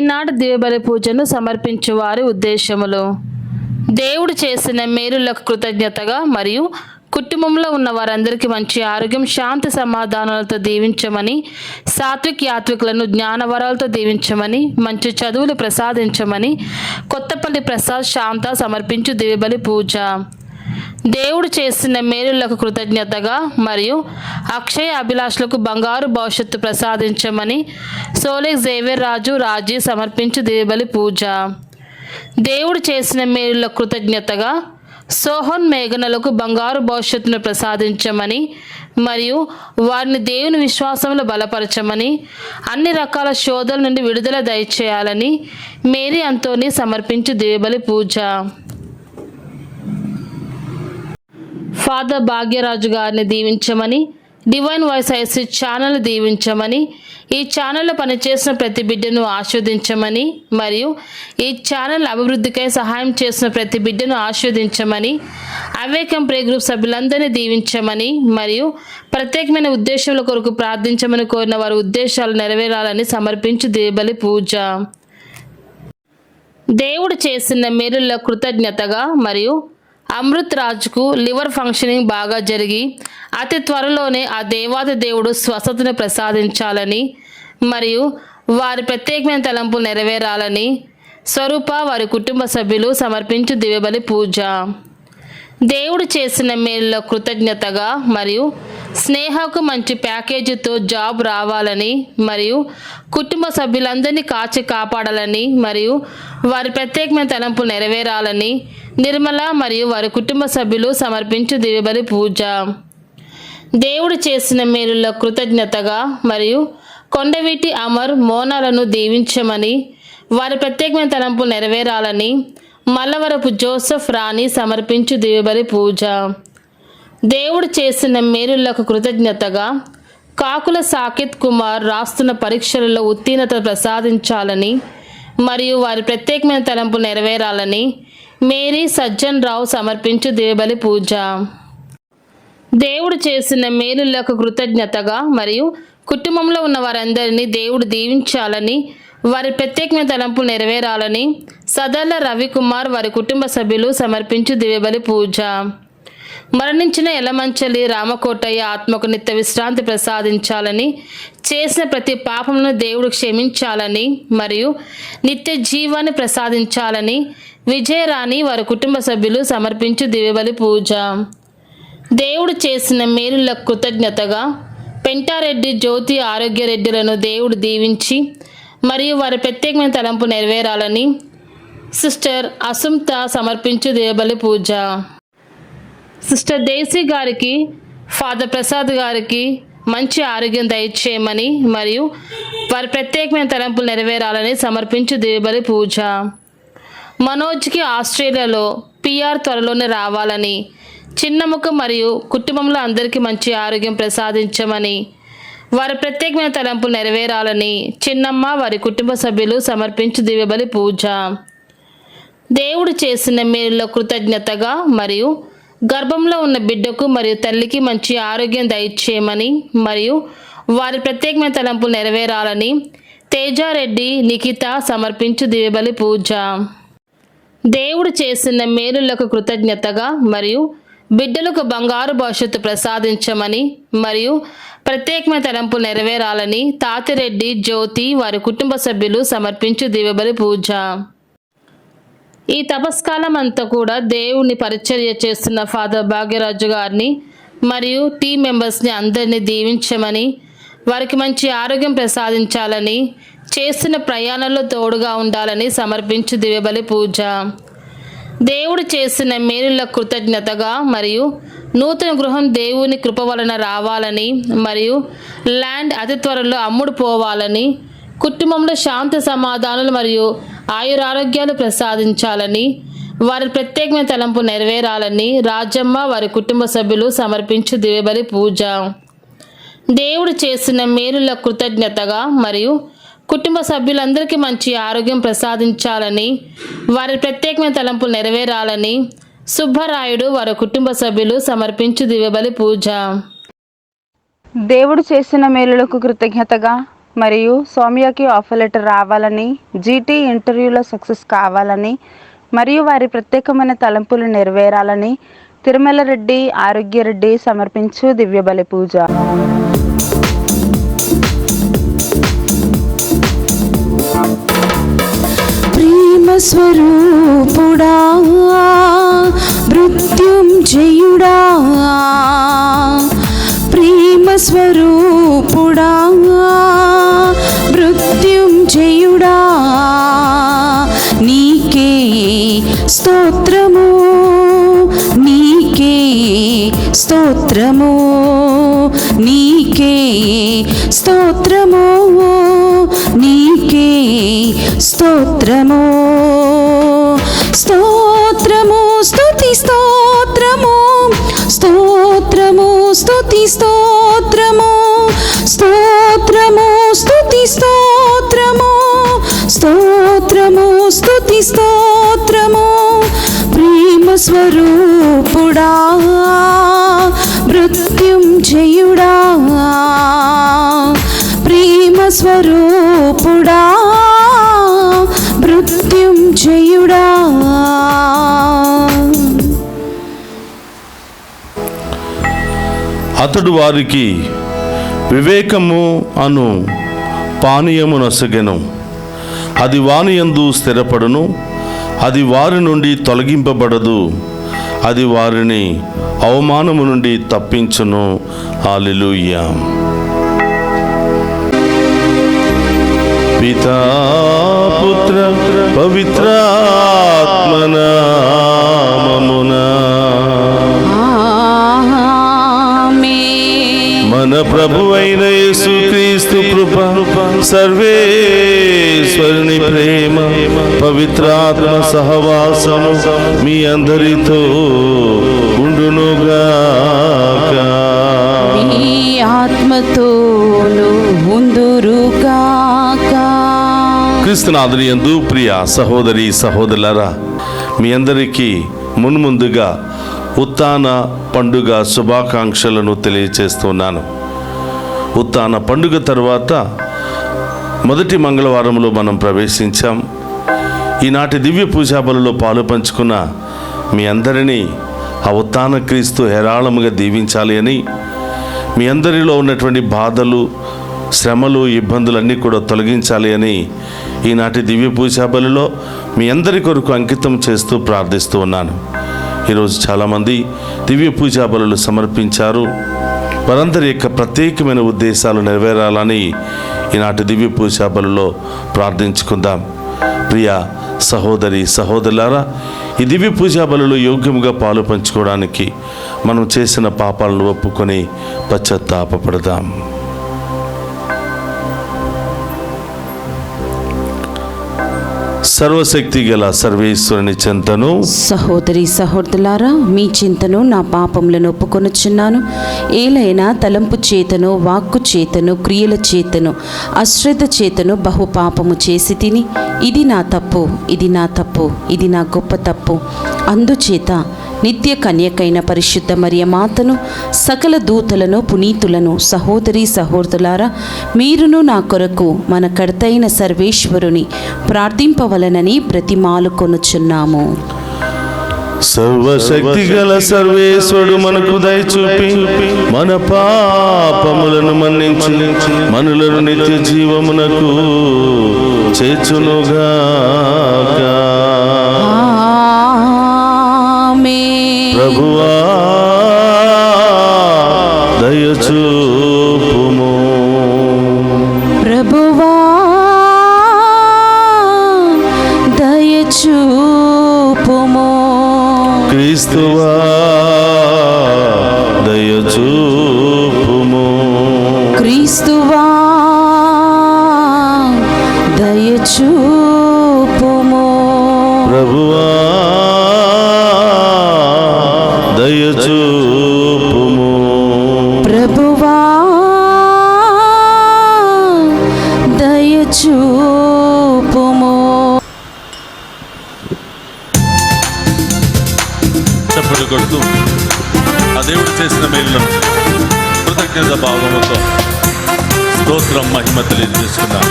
ఈనాటి దివ్యబలి పూజను సమర్పించు వారి ఉద్దేశములు. దేవుడు చేసిన మేలులకు కృతజ్ఞతగా మరియు కుటుంబంలో ఉన్న వారందరికీ మంచి ఆరోగ్యం, శాంతి, సమాధానాలతో దీవించమని, సాత్విక్ యాత్వికులను జ్ఞానవరాలతో దీవించమని, మంచి చదువులు ప్రసాదించమని కొత్తపల్లి ప్రసాద్ శాంత సమర్పించు దివ్యబలి పూజ. దేవుడు చేసిన మేలులకు కృతజ్ఞతగా మరియు అక్షయ అభిలాషులకు బంగారు భవిష్యత్తు ప్రసాదించమని సోలెక్ జేవియర్ రాజు రాజీ సమర్పించు దివ్యబలి పూజ. దేవుడు చేసిన మేలులకు కృతజ్ఞతగా సోహన్ మేఘనలకు బంగారు భవిష్యత్తును ప్రసాదించమని మరియు వారిని దేవుని విశ్వాసంలో బలపరచమని, అన్ని రకాల శోధల నుండి విడుదల దయచేయాలని మేరీ అంతోని సమర్పించు దివ్యబలి పూజ. ఫాదర్ భాగ్యరాజు గారిని దీవించమని, డివైన్ వాయిస్ ఐసీ ఛానల్ దీవించమని, ఈ ఛానల్లో పనిచేసిన ప్రతి బిడ్డను ఆశీర్వదించమని మరియు ఈ ఛానల్ అభివృద్ధికై సహాయం చేసిన ప్రతి బిడ్డను ఆశీర్వదించమని, అవేకం ప్రే గ్రూప్ సభ్యులందరినీ దీవించమని మరియు ప్రత్యేకమైన ఉద్దేశాల కొరకు ప్రార్థించమని కోరిన వారి ఉద్దేశాలు నెరవేరాలని సమర్పించు దివ్యబలి పూజ. దేవుడు చేసిన మేలుల కృతజ్ఞతగా మరియు అమృత్ రాజుకు లివర్ ఫంక్షనింగ్ బాగా జరిగి అతి త్వరలోనే ఆ దేవాది దేవుడు స్వస్థతను ప్రసాదించాలని మరియు వారి ప్రత్యేకమైన తలంపులు నెరవేరాలని స్వరూప వారి కుటుంబ సభ్యులు సమర్పించు దివ్యబలి పూజ. దేవుడు చేసిన మేలులో కృతజ్ఞతగా మరియు స్నేహకు మంచి ప్యాకేజీతో జాబ్ రావాలని మరియు కుటుంబ సభ్యులందరినీ కాచి కాపాడాలని మరియు వారి ప్రత్యేకమైన తలంపులు నెరవేరాలని నిర్మల మరియు వారి కుటుంబ సభ్యులు సమర్పించు దివ్యబలి పూజ. దేవుడు చేసిన మేలులో కృతజ్ఞతగా మరియు కొండవీటి అమర్ మోనాలను దీవించమని, వారి ప్రత్యేకమైన తలంపులు నెరవేరాలని మల్లవరపు జోసెఫ్ రాణి సమర్పించు దివ్యబలి పూజ. దేవుడు చేసిన మేలులకు కృతజ్ఞతగా కాకుల సాకిత్ కుమార్ రాస్తున్న పరీక్షలలో ఉత్తీర్ణత ప్రసాదించాలని మరియు వారి ప్రత్యేకమైన తలంపులు నెరవేరాలని మేరీ సజ్జన్ రావు సమర్పించు దివ్యబలి పూజ. దేవుడు చేసిన మేలులకు కృతజ్ఞతగా మరియు కుటుంబంలో ఉన్న వారందరినీ దేవుడు దీవించాలని, వారి ప్రత్యేకమైన తలంపులు నెరవేరాలని సదర్ల రవికుమార్ వారి కుటుంబ సభ్యులు సమర్పించు దివ్యబలి పూజ. మరణించిన ఎలమంచలి రామకోటయ్య ఆత్మకు నిత్య విశ్రాంతి ప్రసాదించాలని, చేసిన ప్రతి పాపమును దేవుడు క్షమించాలని మరియు నిత్య జీవాన్ని ప్రసాదించాలని విజయరాణి వారి కుటుంబ సభ్యులు సమర్పించు దివ్యబలి పూజ. దేవుడు చేసిన మేలులకు కృతజ్ఞతగా పెంటారెడ్డి జ్యోతి ఆరోగ్యరెడ్డిలను దేవుడు దీవించి మరియు వారి ప్రత్యేకమైన తలంపు నెరవేరాలని సిస్టర్ అసుంత సమర్పించు దివ్యబలి పూజ. సిస్టర్ దేశీ గారికి, ఫాదర్ ప్రసాద్ గారికి మంచి ఆరోగ్యం దయచేయమని మరియు వారి ప్రత్యేకమైన తలంపులు నెరవేరాలని సమర్పించు దివ్యబలి పూజ. మనోజ్కి ఆస్ట్రేలియాలో పిఆర్ త్వరలోనే రావాలని, చిన్నముఖ మరియు కుటుంబంలో అందరికీ మంచి ఆరోగ్యం ప్రసాదించమని, వారి ప్రత్యేకమైన తలంపులు నెరవేరాలని చిన్నమ్మ వారి కుటుంబ సభ్యులు సమర్పించు దివ్యబలి పూజ. దేవుడు చేసిన మేలులో కృతజ్ఞతగా మరియు గర్భంలో ఉన్న బిడ్డకు మరియు తల్లికి మంచి ఆరోగ్యం దయచేయమని మరియు వారి ప్రత్యేకమైన తలంపులు నెరవేరాలని తేజారెడ్డి నిఖిత సమర్పించు దివ్యబలి పూజ. దేవుడు చేసిన మేలులకు కృతజ్ఞతగా మరియు బిడ్డలకు బంగారు భవిష్యత్తు ప్రసాదించమని మరియు ప్రత్యేకమైన తలంపులు నెరవేరాలని తాతిరెడ్డి జ్యోతి వారి కుటుంబ సభ్యులు సమర్పించు దివ్యబలి పూజ. ఈ తపస్కాలం అంతా కూడా దేవుని పరిచర్య చేస్తున్న ఫాదర్ భాగ్యరాజు గారిని మరియు టీం మెంబర్స్ని అందరినీ దీవించమని, వారికి మంచి ఆరోగ్యం ప్రసాదించాలని, చేస్తున్న ప్రయాణంలో తోడుగా ఉండాలని సమర్పించు దివ్యబలి పూజ. దేవుడు చేసిన మేలులకు కృతజ్ఞతగా మరియు నూతన గృహం దేవుని కృప వలన రావాలని మరియు ల్యాండ్ అతి త్వరలో అమ్ముడు పోవాలని, కుటుంబంలో శాంతి సమాధానాలు మరియు ఆయురారోగ్యాలు ప్రసాదించాలని, వారి ప్రత్యేకమైన తలంపు నెరవేరాలని రాజమ్మ వారి కుటుంబ సభ్యులు సమర్పించు దివ్యబలి పూజ. దేవుడు చేసిన మేలులకు కృతజ్ఞతగా మరియు కుటుంబ సభ్యులందరికీ మంచి ఆరోగ్యం ప్రసాదించాలని, వారి ప్రత్యేకమైన తలంపులు నెరవేరాలని సుబ్బరాయుడు వారి కుటుంబ సభ్యులు సమర్పించు దివ్యబలి పూజ. దేవుడు చేసిన మేలులకు కృతజ్ఞతగా మరియు సౌమ్యకి ఆఫర్ లెటర్ రావాలని, జీటీ ఇంటర్వ్యూలో సక్సెస్ కావాలని మరియు వారి ప్రత్యేకమైన తలంపులు నెరవేరాలని తిరుమల రెడ్డి ఆరోగ్యరెడ్డి సమర్పించు దివ్య బలి పూజ. ప్రేమ స్వరూపుడా మృత్యుంజయుడా, ప్రేమ స్వరూపుడా మృత్యుంజయుడా, నీకే స్తోత్రము, నీకే స్తోత్రము, నీకే స్తోత్రము, నీకే స్తోత్రము. స్తోత్రము స్తుతి స్తోత్రము, స్తోత్రము స్తుతి స్తోత్రము, స్తోత్రము స్తుతి స్తోత్రము, స్తోత్రము స్తుతి స్తోత్రము. ప్రేమ స్వరూపుడా మృత్యుంజయుడా, ప్రేమ స్వరూపుడా మృత్యుంజయుడా. అతడు వారికి వివేకము అను పానీయము నొసగెను. అది వానియందు స్థిరపడును, అది వారి నుండి తొలగింపబడదు, అది వారిని అవమానము నుండి తప్పించును. హల్లెలూయా. పితా పుత్ర పవిత్రాత్మ నామమున మన ప్రభువైన యేసుక్రీస్తు కృప, సర్వేశ్వరుని ప్రేమ, పవిత్రాత్మ సహవాసము మీ అందరితో ఉండునుగాక. మీ ఆత్మతోను ఉందురుగాక. క్రీస్తునాథుని యందు ప్రియ సహోదరి సహోదరులారా, మీ అందరికీ మున్ముందుగా ఉత్థాన పండుగ శుభాకాంక్షలను తెలియచేస్తున్నాను. ఉత్థాన పండుగ తర్వాత మొదటి మంగళవారంలో మనం ప్రవేశించాం. ఈనాటి దివ్య పూజా బలిలో పాలు పంచుకున్న మీ అందరినీ ఆ ఉత్థాన క్రీస్తు హేరాళముగా దీవించాలి అని, మీ అందరిలో ఉన్నటువంటి బాధలు, శ్రమలు, ఇబ్బందులన్నీ కూడా తొలగించాలి అని ఈనాటి దివ్య పూజా బలిలో మీ అందరి కొరకు అంకితం చేస్తూ ప్రార్థిస్తూ ఉన్నాను. ఈరోజు చాలామంది దివ్య పూజా బలులు సమర్పించారు. వారందరి యొక్క ప్రత్యేకమైన ఉద్దేశాలు నెరవేరాలని ఈనాటి దివ్య పూజా బలులో ప్రార్థించుకుందాం. ప్రియ సహోదరి సహోదరులారా, ఈ దివ్య పూజా బలులో యోగ్యంగా పాలు పంచుకోవడానికి మనం చేసిన పాపాలను ఒప్పుకొని పశ్చాత్తాపపడదాం. సర్వశక్తి గల సర్వేశ్వరుని చింతను, సహోదరి సహోదరులారా, మీ చింతను నా పాపములను ఒప్పుకొనుచున్నాను. ఏలైనా తలంపు చేతను, వాక్కు చేతను, క్రియల చేతను, అశ్రద్ధ చేతను బహు పాపము చేసి తిని, ఇది నా తప్పు, ఇది నా తప్పు, ఇది నా గొప్ప తప్పు. అందుచేత నిత్య కన్యకైన పరిశుద్ధ మరియ మాతను, సకల దూతలను, పునీతులను, సహోదరి సహోదరులారా, మీరును నా కొరకు మన కర్తైన సర్వేశ్వరుని ప్రార్థింపవలనని బ్రతిమాలు కొనుచున్నాము. సర్వశక్తి గల సర్వేశ్వరుడు మనకు దయచూపి మన పాపములను మన్నించి మనులను నిత్య జీవమునకు చేర్చునుగాక. ప్రభువా దయచూపుము. ప్రభువా దయచూపుము. క్రీస్తువా దయచూపుము. క్రీస్తువా దయచూపుము. ప్రభువా దయచూపుము. ప్రభువా దయచూపుము. చప్పట్లు కొడుతూ ఆ దేవుడు చేసిన మేలులను కృతజ్ఞత భావముతో స్తోత్రం మహిమ తెలియజేసుకున్నాం.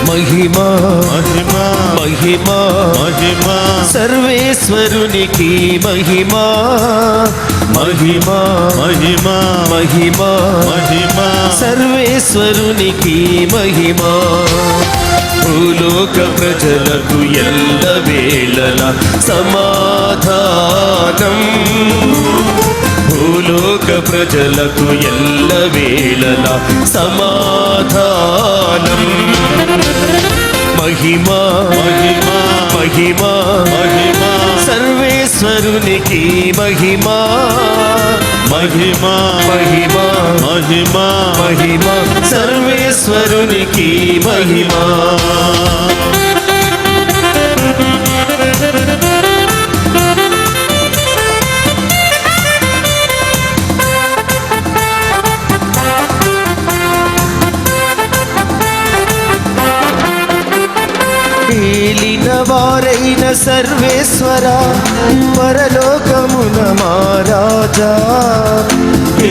మహిమా మహిమా మహిమా మహిమా సర్వేశ్వరునికి మహిమా మహిమా మహిమా మహిమా మహిమా సర్వేశ్వరునికి మహిమా భూలోక ప్రజలకు ఎల్ల వేళల సమాధానం భూలోక ప్రజలకు ఎల్ల వేళల సమాధానం మహిమా మహిమా మహిమా మహిమా సర్వేశ్వరునికి మహిమా మహిమా మహిమా మహిమా మహిమా సర్వేశ్వరునికి మహిమా ఏలిన వారైన సర్వేశ్వర పరలోకమున మహారాజా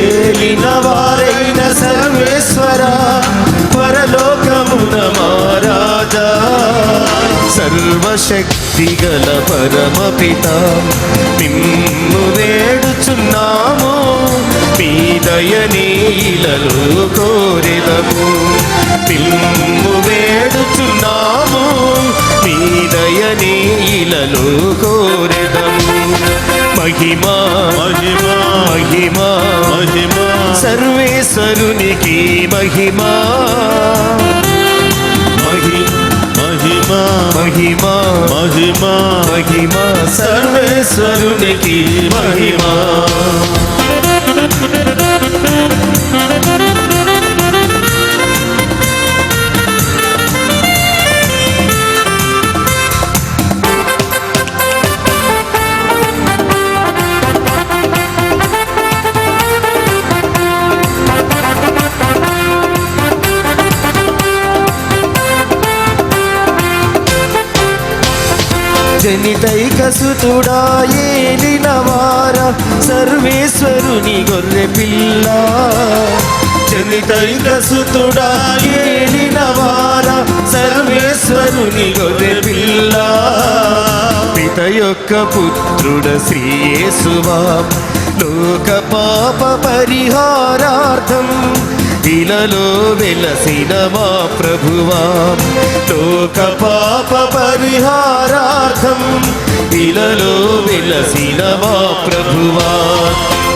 ఏలిన వారైన సర్వేశ్వర పరలోకమున మహారాజా సర్వశక్తి గల పరమపిత నిన్ను వేడుచున్నాము మీ దయనీలలో కోరెదము నిన్ను వేడుచున్నాము మీ దయనీలలో కోరెదము మహిమా మహిమా మహిమా మహిమా సర్వేశ్వరునికి మహిమా మహిమా మహిమా మహిమా మహిమా సర్వేశ్వరునికి మహిమా జనితైక సుతుడా ఏలినవార సర్వేశ్వరుని గొర్రె పిల్ల జనితైక సుతుడా ఏలినవార సర్వేశ్వరుని గొర్రె పిల్ల పిత యొక్క పుత్రుడ శ్రీ యేసువా లోక పాప పరిహారార్థం ఇలలో వెలసిన మా ప్రభువా లోక పాప పరిహారార్థం ఇలలో వెలసిన మా ప్రభువా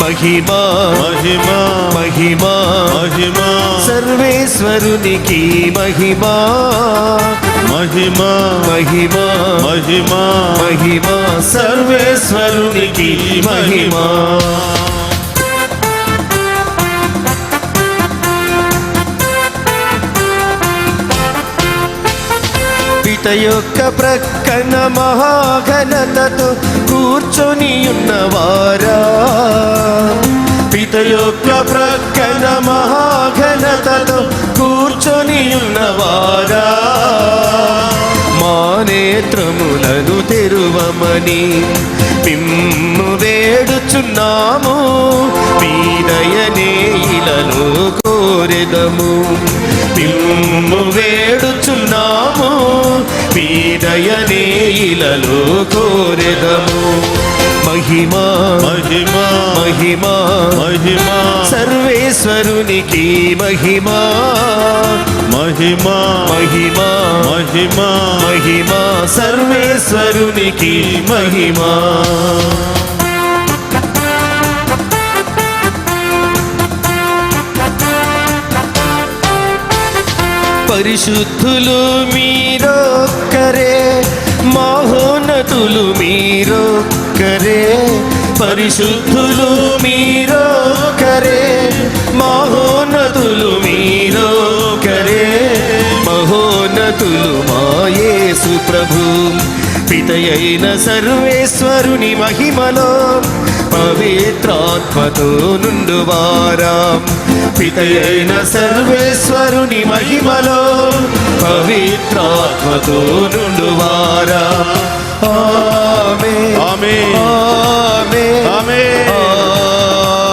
మహిమా మహిమా మహిమా మహిమా సర్వేశ్వరునికి మహిమా మహిమా మహిమా మహిమా మహిమా సర్వేశ్వరునికి మహిమా పిత యొక్క ప్రక్కన మహాఘనతతో కూర్చొని ఉన్నవారా పిత యొక్క ప్రక్కన మహాఘనతతో కూర్చొని ఉన్నవారా మా నేత్రములను తెరువమని మిమ్ము వేడుచున్నాము మీ దయనీలలో కోరెదము మిమ్ము వేడుచున్నాము మీ దయనీలలో కోరెదము మహిమా మహిమా మహిమా మహిమా సర్వేశ్వరునికి మహిమా మహిమా మహిమా మహిమా మహిమా సర్వేశ్వరునికి మహిమా పరిశుద్ధులు మీరొక్కరే మహోన్నతులు మీరొక్కరే పరిశుద్ధులు మీరొక్కరే మహోన్నతులు మీరొక్కరే మహోన్నతులు మా యేసు ప్రభు పితయైన సర్వేశ్వరుని మహిమలో పవిత్రాత్మతో నుండువారా పితయైన సర్వేశ్వరుని మహిమలో పవిత్రాత్మతో నుండువారా ఆమేన్ ఆమేన్ ఆమేన్ ఆమేన్ ఆమేన్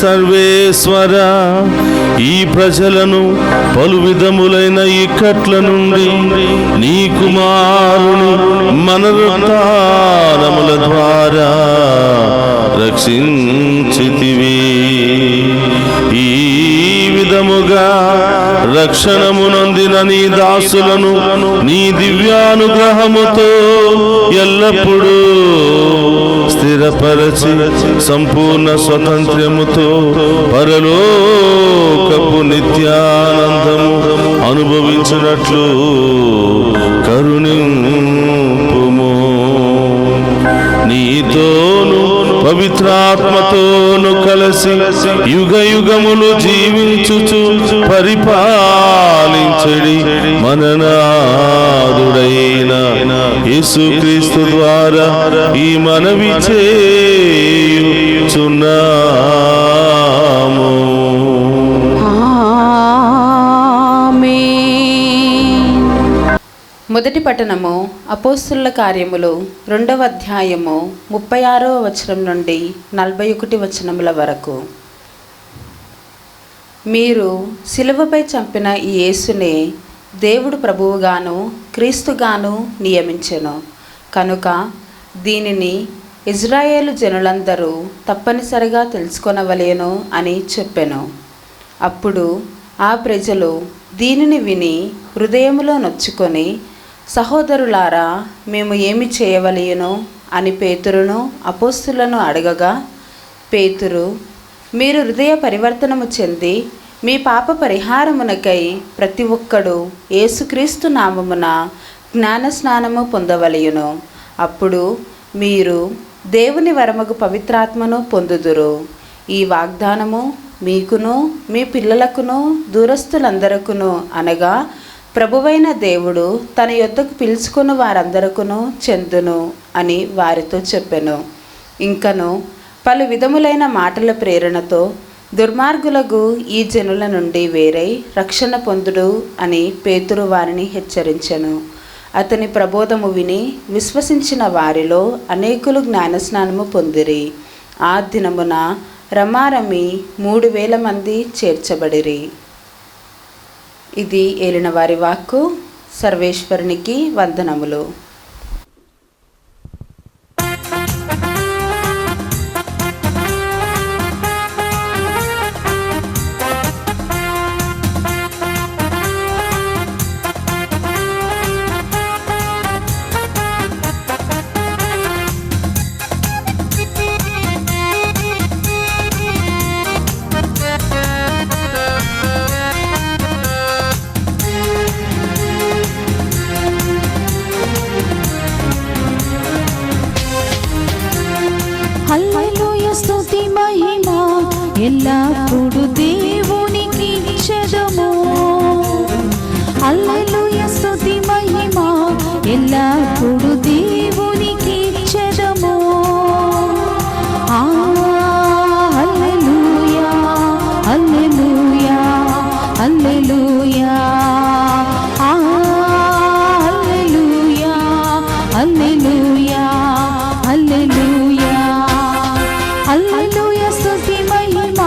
సర్వేశ్వర, ఈ ప్రజలను పలు విధములైన ఇక్కట్ల నుండి నీ కుమారుని మనరుద్ధారముల ద్వారా రక్షించితివి. ఈ విధముగా రక్షణమునొందిన నీ దాసులను నీ దివ్యానుగ్రహముతో ఎల్లప్పుడూ స్థిరపరచి సంపూర్ణ స్వతంత్రముతో పరలోకపు నిత్యానందము అనుభవించినట్లు కరుణింపుము. నీతోను పవిత్రాత్మతోను కలిసి యుగ యుగములు జీవించుచు పరిపాలించడి మననాదుడైన యేసుక్రీస్తు ద్వారా ఈ మనవి చేయుచున్నాము. మొదటి పట్టణము అపోస్తుల కార్యములు 2వ అధ్యాయము 36వ వచనం నుండి 41 వచనముల వరకు. మీరు సిలువపై చంపిన ఈ యేసునే దేవుడు ప్రభువుగాను క్రీస్తుగాను నియమించెను కనుక దీనిని ఇజ్రాయేలు జనులందరూ తప్పనిసరిగా తెలుసుకొనవలెను అని చెప్పెను. అప్పుడు ఆ ప్రజలు దీనిని విని హృదయములో నొచ్చుకొని, సహోదరులారా, మేము ఏమి చేయవలెను అని పేతురును అపోస్తులను అడగగా, పేతురు, మీరు హృదయ పరివర్తనము చెంది మీ పాప పరిహారమునకై ప్రతి ఒక్కడు యేసుక్రీస్తు నామమున జ్ఞాన స్నానము పొందవలెను. అప్పుడు మీరు దేవుని వరమగు పవిత్రాత్మను పొందుదురు. ఈ వాగ్దానము మీకును మీ పిల్లలకును దూరస్తులందరకును అనగా ప్రభువైన దేవుడు తన యొద్దకు పిలుచుకుని వారందరకును చెందును అని వారితో చెప్పెను. ఇంకను పలు విధములైన మాటల ప్రేరణతో దుర్మార్గులకు ఈ జనుల నుండి వేరై రక్షణ పొందుడు అని పేతురు వారిని హెచ్చరించెను. అతని ప్రబోధము విని విశ్వసించిన వారిలో అనేకులు జ్ఞానస్నానము పొందిరి. ఆ దినమున రమారమి 3,000 మంది చేర్చబడిరి. ఇది ఏలిన వారి వాక్కు. సర్వేశ్వరునికి వందనములు. హల్లెలూయా, స్తుతి మహిమ ఎల్లప్పుడు దేవునికి ఇచ్చెదము. హల్లెలూయా, స్తుతి మహిమ ఎల్లప్పుడు దేవునికి ఇచ్చెదము. హల్లెలూయా, హల్లెలూయా, హల్లెలూయా, హల్లెలూయా, హల్లెలూయా, హల్లెలూయా, హల్లెలూయా, స్తుతి మహిమ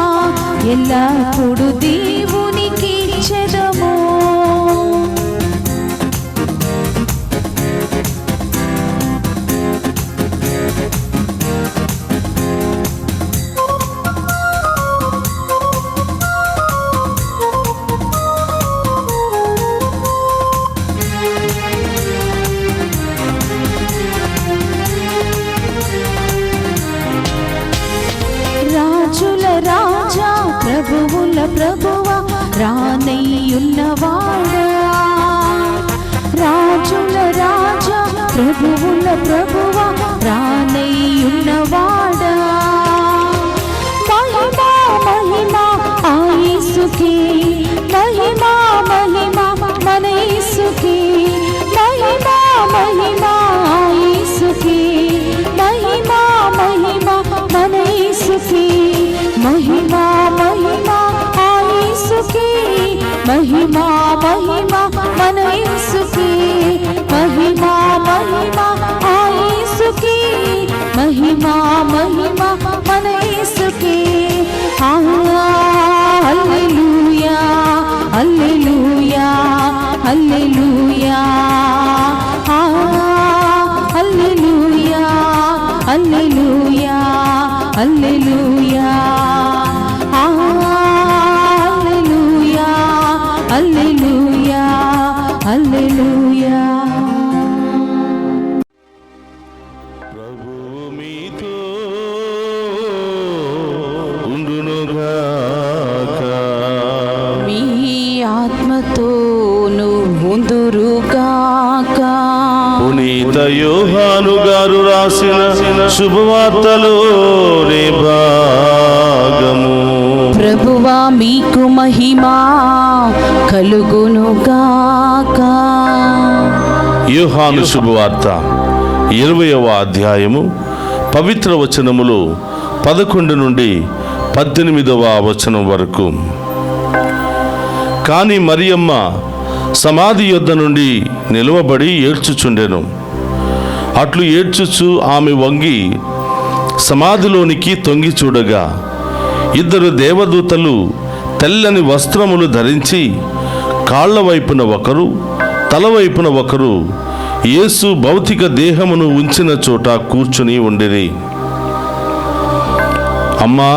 ఎల్లప్పుడు దేవునికి ఇచ్చెదము. రాజుల రాజా, ప్రభువుల ప్రభువా, రానయ్యున్నవాడా. రాజుల రాజా, ప్రభువుల ప్రభువా, రానయ్యున్నవాడా. మహిమా మహిమా ఆ యేసుకే, మహిమా మహిమా మన యేసుకే, మహిమా మహిమా ఆ యేసుకే, మహిమా మహిమా మన యేసుకే, మహిమా మహిమా ఆ యేసుకే, మహిమా మహిమా మన యేసుకే, మహిమా మహిమా ఆ యేసుకే, మహిమా మహిమా మహిమా మన యేసుకే. హల్లెలూయా హల్లెలూయా హల్లెలూయా హల్లెలూయా హల్లెలూయా హల్లెలూయా హల్లెలూయా హల్లెలూయా హల్లెలూయా. ప్రభువు మీతో ఉండునుగాక. మీ ఆత్మతోను ఉందురుగాక. పునీత యోహాను గారు రాసిన శుభవార్తలోని భాగము. ప్రభువా మీకు మహిమా కలుగునుగాక. యోహాను శుభవార్త 20వ అధ్యాయము పవిత్ర వచనములు 11 నుండి 18వ వచనం వరకు. కాని మరియమ్మ సమాధి యొద్ద నుండి నిలువబడి ఏడ్చుచుండెను. అట్లు ఏడ్చుచు ఆమె వంగి సమాధిలోనికి తొంగి చూడగా 2 దేవదూతలు తెల్లని వస్త్రములు ధరించి కాళ్ల వైపున ఒకరు తల వైపున ఒకరు యేసు భౌతిక దేహమును ఉంచిన చోట కూర్చుని ఉండిరి. అమ్మా,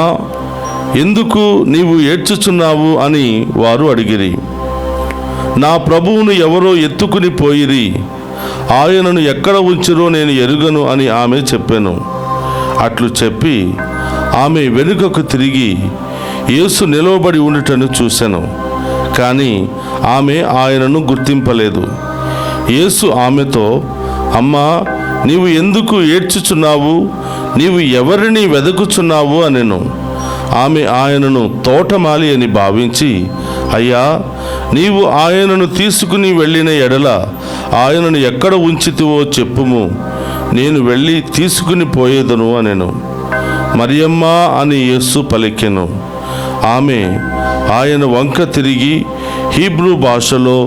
ఎందుకు నీవు ఏడ్చుచున్నావు అని వారు అడిగిరి. నా ప్రభువును ఎవరో ఎత్తుకుని పోయిరి, ఆయనను ఎక్కడ ఉంచిరో నేను ఎరుగను అని ఆమె చెప్పెను. అట్లు చెప్పి ఆమె వెనుకకు తిరిగి యేసు నిలవబడి ఉండుటను చూసెను. కానీ ఆమె ఆయనను గుర్తింపలేదు. యేసు ఆమెతో, అమ్మా, నీవు ఎందుకు ఏడ్చుచున్నావు? నీవు ఎవరిని వెదకుచున్నావు అనెను. ఆమె ఆయనను తోటమాలి అని భావించి, అయ్యా, నీవు ఆయనను తీసుకుని వెళ్ళిన ఎడల ఆయనను ఎక్కడ ఉంచితివో చెప్పుము, నేను వెళ్ళి తీసుకుని పోయేదను అనెను. మరియమ్మా అని యేసు పలికెను. ఆమె ఆయన వంక తిరిగి హీబ్రూ భాషలో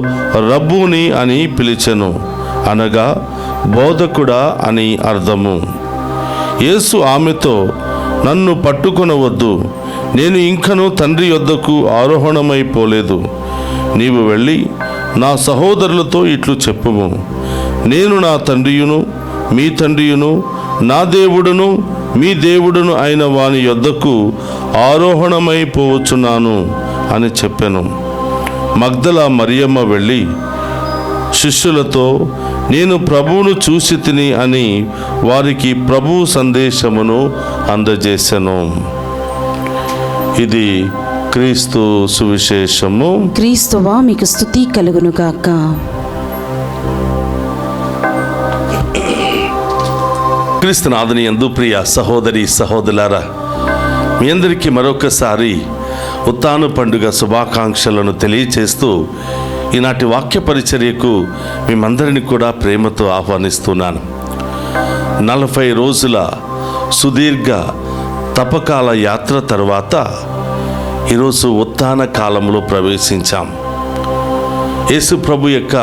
రబ్బూని అని పిలిచెను, అనగా బోధకుడా అని అర్థము. యేసు ఆమెతో, నన్ను పట్టుకొనవద్దు, నేను ఇంకనూ తండ్రి యొద్దకు ఆరోహణమైపోలేదు. నీవు వెళ్ళి నా సహోదరులతో ఇట్లు చెప్పుము, నేను నా తండ్రియును మీ తండ్రియును నా దేవుడును మీ దేవుడును అయిన వాని యొద్దకు ఆరోహణమైపోవచ్చున్నాను అని చెప్పెను. మగ్దలా మరియమ్మ వెళ్ళి శిష్యులతో, నేను ప్రభువును చూసి తిని అని వారికి ప్రభువు సందేశమును అందజేసెను. ఇది క్రీస్తు సువిశేషము. క్రీస్తువా మీకు స్తుతి కలుగునుగాక. క్రీస్తునాథుని యందు ప్రియ సహోదరి సహోదరులారా, మీ అందరికీ మరొకసారి ఉత్థాన పండుగ శుభాకాంక్షలను తెలియచేస్తూ ఈనాటి వాక్య పరిచర్యకు మేమందరినీ కూడా ప్రేమతో ఆహ్వానిస్తున్నాను. 40 రోజుల సుదీర్ఘ తపకాల యాత్ర తర్వాత ఈరోజు ఉత్థాన కాలంలో ప్రవేశించాం. యేసు ప్రభు యొక్క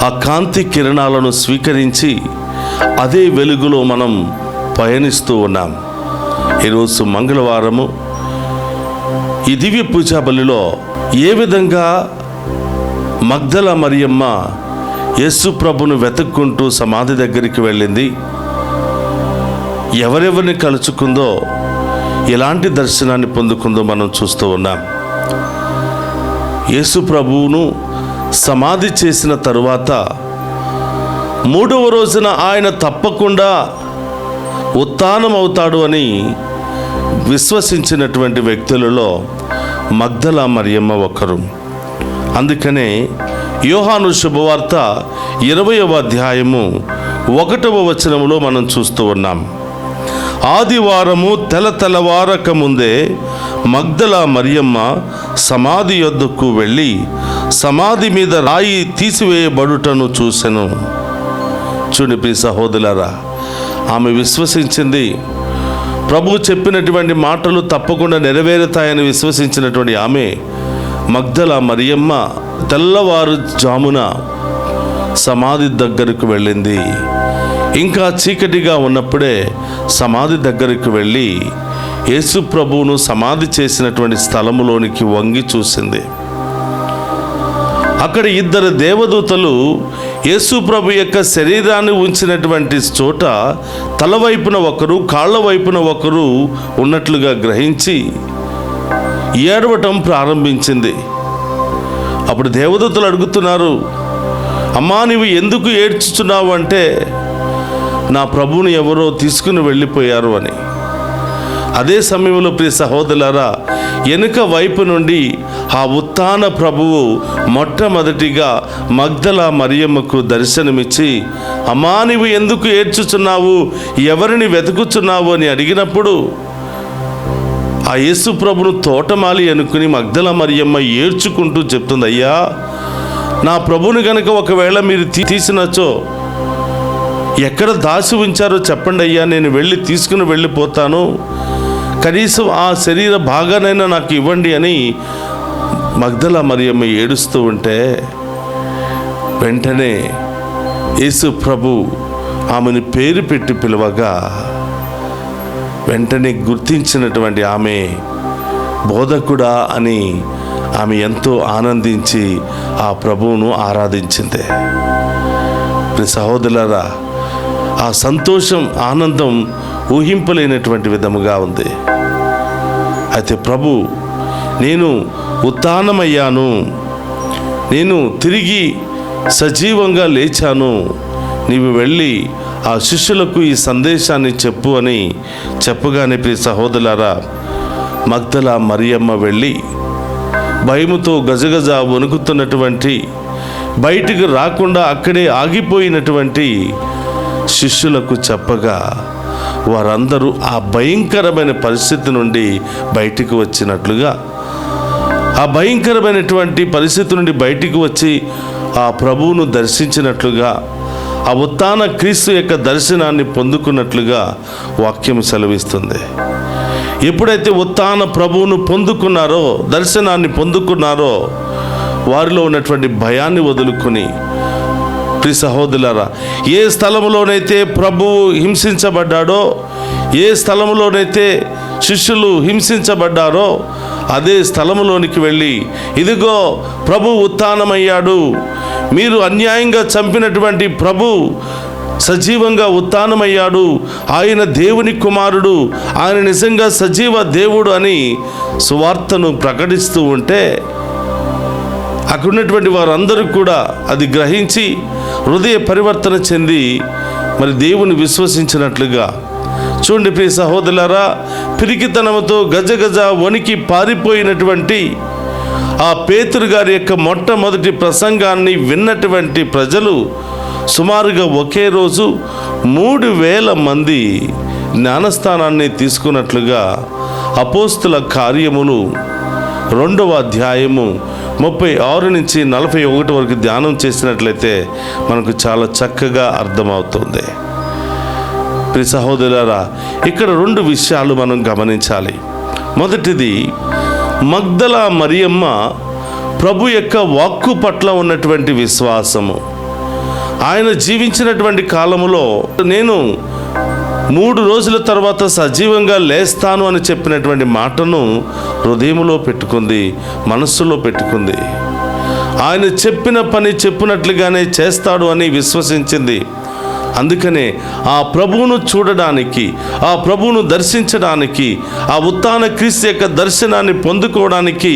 ఆ కాంతి కిరణాలను స్వీకరించి అదే వెలుగులో మనం పయనిస్తూ ఉన్నాం. ఈరోజు మంగళవారము. ఈ దివ్య పూజా బలిలో ఏ విధంగా మగ్దలా మరియమ్మ యేసు ప్రభును వెతుక్కుంటూ సమాధి దగ్గరికి వెళ్ళింది, ఎవరెవరిని కలుసుకుందో, ఎలాంటి దర్శనాన్ని పొందుకుందో మనం చూస్తూ ఉన్నాం. యేసు ప్రభువును సమాధి చేసిన తరువాత 3వ రోజున ఆయన తప్పకుండా ఉత్థానం అవుతాడు అని విశ్వసించినటువంటి వ్యక్తులలో మగ్దలా మరియమ్మ ఒకరు. అందుకనే యోహాను శుభవార్త 20వ అధ్యాయము 1వ వచనములో మనం చూస్తూ ఉన్నాం. ఆదివారము తెల్లవారక ముందే మగ్దలా మరియమ్మ సమాధి యొద్దకు వెళ్ళి సమాధి మీద రాయి తీసివేయబడుటను చూసెను. చూడండి ప్రియ సహోదరులారా, ఆమె విశ్వసించింది. ప్రభువు చెప్పినటువంటి మాటలు తప్పకుండా నెరవేరుతాయని విశ్వసించినటువంటి ఆమె మగ్దలా మరియమ్మ తెల్లవారు జామున సమాధి దగ్గరకు వెళ్ళింది. ఇంకా చీకటిగా ఉన్నప్పుడే సమాధి దగ్గరికి వెళ్ళి యేసు ప్రభువును సమాధి చేసినటువంటి స్థలములోనికి వంగి చూసింది. అక్కడ ఇద్దరు దేవదూతలు యేసు ప్రభు యొక్క శరీరాన్ని ఉంచినటువంటి చోట తల వైపున ఒకరు, కాళ్ళ వైపున ఒకరు ఉన్నట్లుగా గ్రహించి ఏడవటం ప్రారంభించింది. అప్పుడు దేవదూతలు అడుగుతున్నారు, అమ్మా నీవు ఎందుకు ఏడ్చుచున్నావు అంటే, నా ప్రభువుని ఎవరో తీసుకుని వెళ్ళిపోయారు అని. అదే సమయంలో ప్రియ సహోదరులారా, వెనుక వైపు నుండి ఆ ఉత్థాన ప్రభువు మొట్టమొదటిగా మగ్దలా మరియమ్మకు దర్శనమిచ్చి, అమ్మా నీవు ఎందుకు ఏడ్చుచున్నావు, ఎవరిని వెతుకుచున్నావు అని అడిగినప్పుడు ఆ యేసు ప్రభును తోటమాలి అనుకుని మగ్దలా మరియమ్మ ఏడ్చుకుంటూ చెప్తుంది, అయ్యా నా ప్రభుని గనక ఒకవేళ మీరు తీసినచో ఎక్కడ దాచి ఉంచారో చెప్పండి అయ్యా, నేను వెళ్ళి తీసుకుని వెళ్ళిపోతాను, కనీసం ఆ శరీర భాగానైనా నాకు ఇవ్వండి అని మగ్దలా మరియమ్మ ఏడుస్తూ ఉంటే వెంటనే యేసు ప్రభు ఆమెను పేరు పెట్టి పిలవగా వెంటనే గుర్తించినటువంటి ఆమె బోధకుడా అని ఆమె ఎంతో ఆనందించి ఆ ప్రభువును ఆరాధించింది. సహోదరులారా, ఆ సంతోషం, ఆనందం ఊహింపలేనటువంటి విధముగా ఉంది. అయితే ప్రభు, నేను ఉత్థానమయ్యాను, నేను తిరిగి సజీవంగా లేచాను, నీవు వెళ్ళి ఆ శిష్యులకు ఈ సందేశాన్ని చెప్పు అని చెప్పగానే ప్రియ సహోదరులారా, మగ్దలా మరియమ్మ వెళ్ళి భయముతో గజగజ వణుకుతున్నటువంటి, బయటికి రాకుండా అక్కడే ఆగిపోయినటువంటి శిష్యులకు చెప్పగా వారందరూ ఆ భయంకరమైన పరిస్థితి నుండి బయటికి వచ్చినట్లుగా, ఆ భయంకరమైనటువంటి పరిస్థితి నుండి బయటికి వచ్చి ఆ ప్రభువును దర్శించినట్లుగా, ఆ ఉత్థాన క్రీస్తు యొక్క దర్శనాన్ని పొందుకున్నట్లుగా వాక్యం సెలవిస్తుంది. ఎప్పుడైతే ఉత్థాన ప్రభువును పొందుకున్నారో, దర్శనాన్ని పొందుకున్నారో, వారిలో ఉన్నటువంటి భయాన్ని వదులుకొని, ప్రియ సహోదరులారా, ఏ స్థలంలోనైతే ప్రభువు హింసించబడ్డాడో, ఏ స్థలంలోనైతే శిష్యులు హింసించబడ్డారో అదే స్థలంలోనికి వెళ్ళి, ఇదిగో ప్రభు ఉత్థానమయ్యాడు, మీరు అన్యాయంగా చంపినటువంటి ప్రభు సజీవంగా ఉత్థానమయ్యాడు, ఆయన దేవుని కుమారుడు, ఆయన నిజంగా సజీవ దేవుడు అని సువార్తను ప్రకటిస్తూ ఉంటే అక్కడ ఉన్నటువంటి వారందరూ కూడా అది గ్రహించి హృదయ పరివర్తన చెంది మరి దేవుని విశ్వసించినట్లుగా. చూడండి ప్రియ సహోదరులారా, పిరికితనముతో గజగజ వణికి పారిపోయినటువంటి ఆ పేతురు గారి యొక్క మొట్టమొదటి ప్రసంగాన్ని విన్నటువంటి ప్రజలు సుమారుగా ఒకే రోజు 3000 మంది జ్ఞానస్థానాన్ని తీసుకున్నట్లుగా అపోస్తుల కార్యములు 2వ అధ్యాయము 36 నుంచి 41 వరకు ధ్యానం చేసినట్లయితే మనకు చాలా చక్కగా అర్థమవుతుంది. ప్రియ సహోదరులారా, ఇక్కడ 2 విషయాలు మనం గమనించాలి. మొదటిది, మగ్దలా మరియమ్మ ప్రభు యొక్క వాక్కు పట్ల ఉన్నటువంటి విశ్వాసము. ఆయన జీవించినటువంటి కాలములో నేను 3 రోజుల తర్వాత సజీవంగా లేస్తాను అని చెప్పినటువంటి మాటను హృదయంలో పెట్టుకుంది, మనస్సులో పెట్టుకుంది. ఆయన చెప్పిన పని చెప్పినట్లుగానే చేస్తాడు అని విశ్వసించింది. అందుకనే ఆ ప్రభువును చూడడానికి, ఆ ప్రభువును దర్శించడానికి, ఆ ఉత్థాన క్రీస్తు యొక్క దర్శనాన్ని పొందుకోవడానికి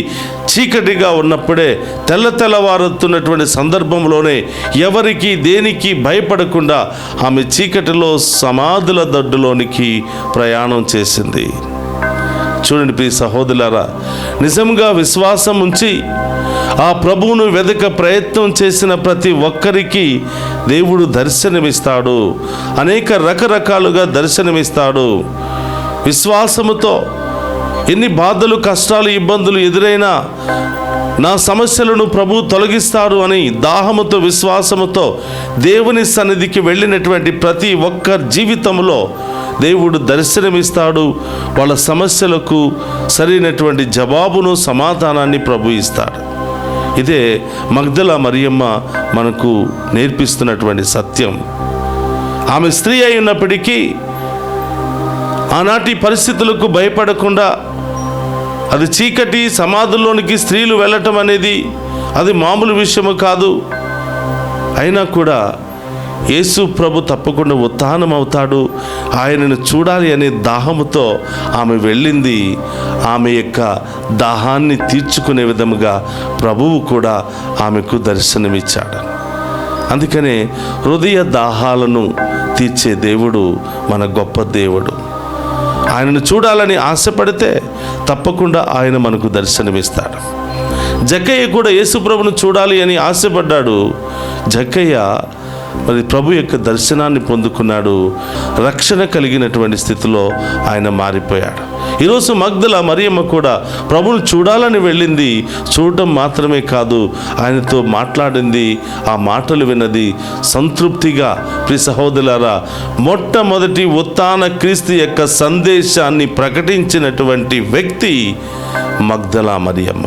చీకటిగా ఉన్నప్పుడే, తెల్లవారుతున్నటువంటి సందర్భంలోనే ఎవరికి దేనికి భయపడకుండా ఆమె చీకటిలో సమాధుల దొడ్డులోనికి ప్రయాణం చేసింది. చూడండి ప్రియ సహోదరులారా, నిజంగా విశ్వాసం ఉంచి ఆ ప్రభువును వెదక ప్రయత్నం చేసిన ప్రతి ఒక్కరికి దేవుడు దర్శనమిస్తాడు, అనేక రకరకాలుగా దర్శనమిస్తాడు. విశ్వాసముతో ఎన్ని బాధలు, కష్టాలు, ఇబ్బందులు ఎదురైనా నా సమస్యలను ప్రభు తొలగిస్తాడు అని దాహముతో, విశ్వాసముతో దేవుని సన్నిధికి వెళ్ళినటువంటి ప్రతి ఒక్క జీవితంలో దేవుడు దర్శనమిస్తాడు. వాళ్ళ సమస్యలకు సరైనటువంటి జవాబును, సమాధానాన్ని ప్రభు ఇస్తాడు. ఇదే మగ్దలా మరియమ్మ మనకు నేర్పిస్తున్నటువంటి సత్యం. ఆమె స్త్రీ అయి ఉన్నప్పటికీ ఆనాటి పరిస్థితులకు భయపడకుండా, అది చీకటి సమాధుల్లోనికి స్త్రీలు వెళ్ళటం అనేది అది మామూలు విషయము కాదు, అయినా కూడా యేసు ప్రభు తప్పకుండా ఉత్థానం అవుతాడు, ఆయనను చూడాలి అనే దాహముతో ఆమె వెళ్ళింది. ఆమె యొక్క దాహాన్ని తీర్చుకునే విధముగా ప్రభువు కూడా ఆమెకు దర్శనమిచ్చాడు. అందుకనే హృదయ దాహాలను తీర్చే దేవుడు మన గొప్ప దేవుడు. ఆయనను చూడాలని ఆశపడితే తప్పకుండా ఆయన మనకు దర్శనమిస్తాడు. జక్కయ్య కూడా యేసు ప్రభును చూడాలి అని ఆశపడ్డాడు. జక్కయ్య మరి ప్రభు యొక్క దర్శనాన్ని పొందుకున్నాడు. రక్షణ కలిగినటువంటి స్థితిలో ఆయన మారిపోయాడు. ఈరోజు మగ్దల మరియమ్మ కూడా ప్రభువును చూడాలని వెళ్ళింది. చూడటం మాత్రమే కాదు, ఆయనతో మాట్లాడింది, ఆ మాటలు విన్నది. సంతృప్తిగా ప్రియ సహోదరులారా, మొట్టమొదటి ఉత్థాన క్రీస్తు యొక్క సందేశాన్ని ప్రకటించినటువంటి వ్యక్తి మగ్దల మరియమ్మ.